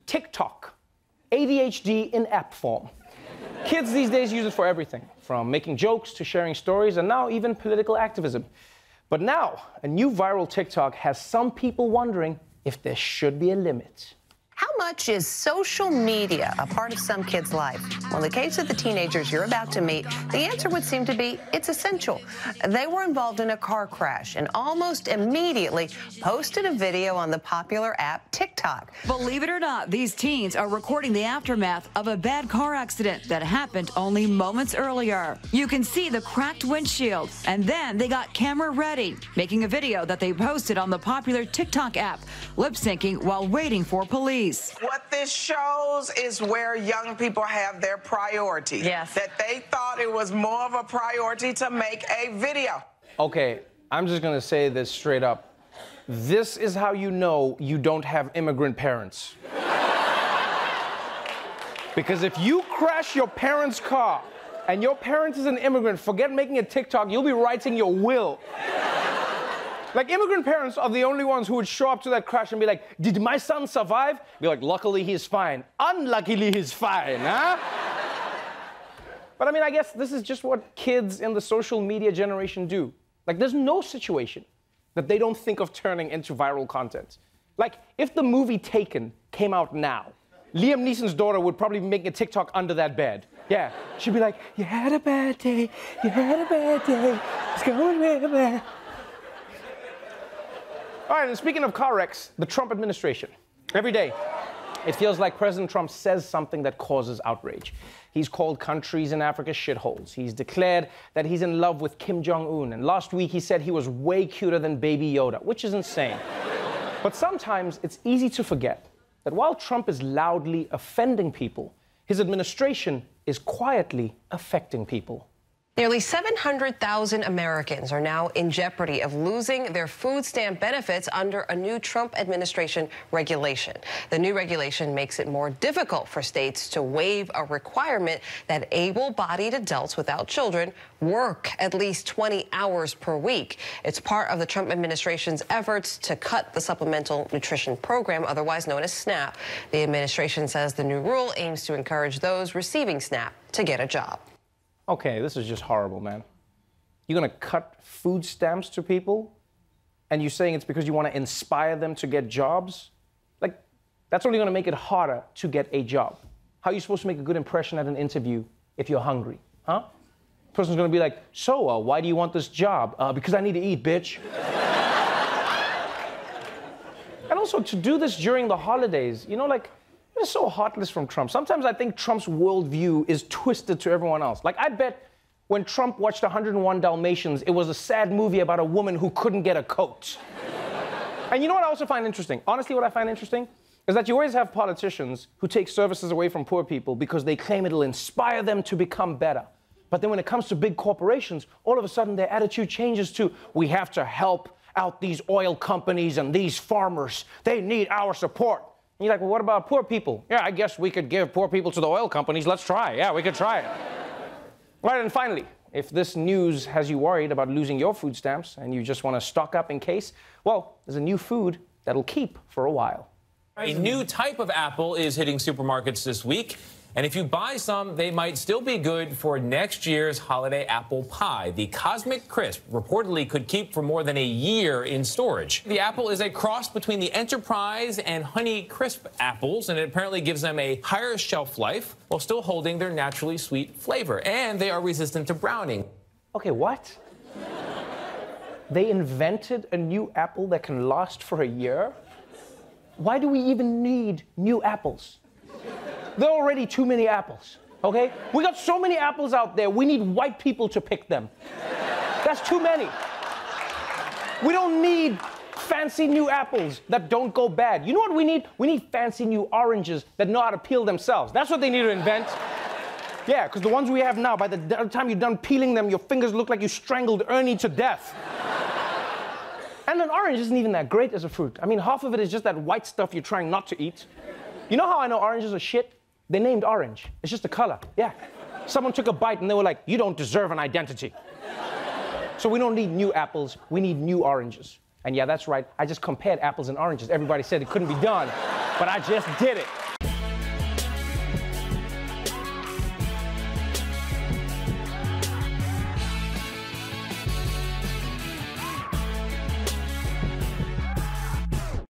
TikTok. ADHD in app form. Kids these days use it for everything, from making jokes to sharing stories, and now even political activism. But now, a new viral TikTok has some people wondering if there should be a limit. How much is social media a part of some kids' life? Well, in the case of the teenagers you're about to meet, the answer would seem to be it's essential. They were involved in a car crash and almost immediately posted a video on the popular app TikTok. Believe it or not, these teens are recording the aftermath of a bad car accident that happened only moments earlier. You can see the cracked windshield, and then they got camera ready, making a video that they posted on the popular TikTok app, lip-syncing while waiting for police. What this shows is where young people have their priority. Yes. That they thought it was more of a priority to make a video. Okay, I'm just gonna say this straight up. This is how you know you don't have immigrant parents. Because if you crash your parents' car and your parent is an immigrant, forget making a TikTok, you'll be writing your will. Like, immigrant parents are the only ones who would show up to that crash and be like, did my son survive? Be like, luckily he's fine. Unluckily he's fine, huh? But I mean, I guess this is just what kids in the social media generation do. Like, there's no situation that they don't think of turning into viral content. Like, if the movie Taken came out now, Liam Neeson's daughter would probably be making a TikTok under that bed. Yeah, she'd be like, you had a bad day, you had a bad day, it's going real bad. All right, and speaking of car wrecks, the Trump administration. Every day, it feels like President Trump says something that causes outrage. He's called countries in Africa shitholes. He's declared that he's in love with Kim Jong-un. And last week, he said he was way cuter than Baby Yoda, which is insane. But sometimes it's easy to forget that while Trump is loudly offending people, his administration is quietly affecting people. Nearly 700,000 Americans are now in jeopardy of losing their food stamp benefits under a new Trump administration regulation. The new regulation makes it more difficult for states to waive a requirement that able-bodied adults without children work at least 20 hours per week. It's part of the Trump administration's efforts to cut the Supplemental Nutrition Program, otherwise known as SNAP. The administration says the new rule aims to encourage those receiving SNAP to get a job. Okay, this is just horrible, man. You're gonna cut food stamps to people, and you're saying it's because you want to inspire them to get jobs? Like, that's only gonna make it harder to get a job. How are you supposed to make a good impression at an interview if you're hungry, huh? The person's gonna be like, so, why do you want this job? Because I need to eat, bitch. And also, to do this during the holidays, you know, like, it's so heartless from Trump. Sometimes I think Trump's worldview is twisted to everyone else. Like, I bet when Trump watched 101 Dalmatians, it was a sad movie about a woman who couldn't get a coat. And you know what I also find interesting? Honestly, what I find interesting is that you always have politicians who take services away from poor people because they claim it'll inspire them to become better. But then when it comes to big corporations, all of a sudden their attitude changes to, we have to help out these oil companies and these farmers. They need our support. And you're like, well, what about poor people? Yeah, I guess we could give poor people to the oil companies. Let's try. Yeah, we could try it. Right, and finally, if this news has you worried about losing your food stamps and you just want to stock up in case, well, there's a new food that'll keep for a while. A new type of apple is hitting supermarkets this week. And if you buy some, they might still be good for next year's holiday apple pie. The Cosmic Crisp reportedly could keep for more than a year in storage. The apple is a cross between the Enterprise and Honey Crisp apples, and it apparently gives them a higher shelf life while still holding their naturally sweet flavor. And they are resistant to browning. Okay, what? They invented a new apple that can last for a year? Why do we even need new apples? There are already too many apples, okay? We got so many apples out there, we need white people to pick them. That's too many. We don't need fancy new apples that don't go bad. You know what we need? We need fancy new oranges that know how to peel themselves. That's what they need to invent. Yeah, because the ones we have now, by the time you're done peeling them, your fingers look like you strangled Ernie to death. And an orange isn't even that great as a fruit. I mean, half of it is just that white stuff you're trying not to eat. You know how I know oranges are shit? They're named orange. It's just a color. Yeah. Someone took a bite and they were like, you don't deserve an identity. So we don't need new apples. We need new oranges. And yeah, that's right. I just compared apples and oranges. Everybody said it couldn't be done, but I just did it.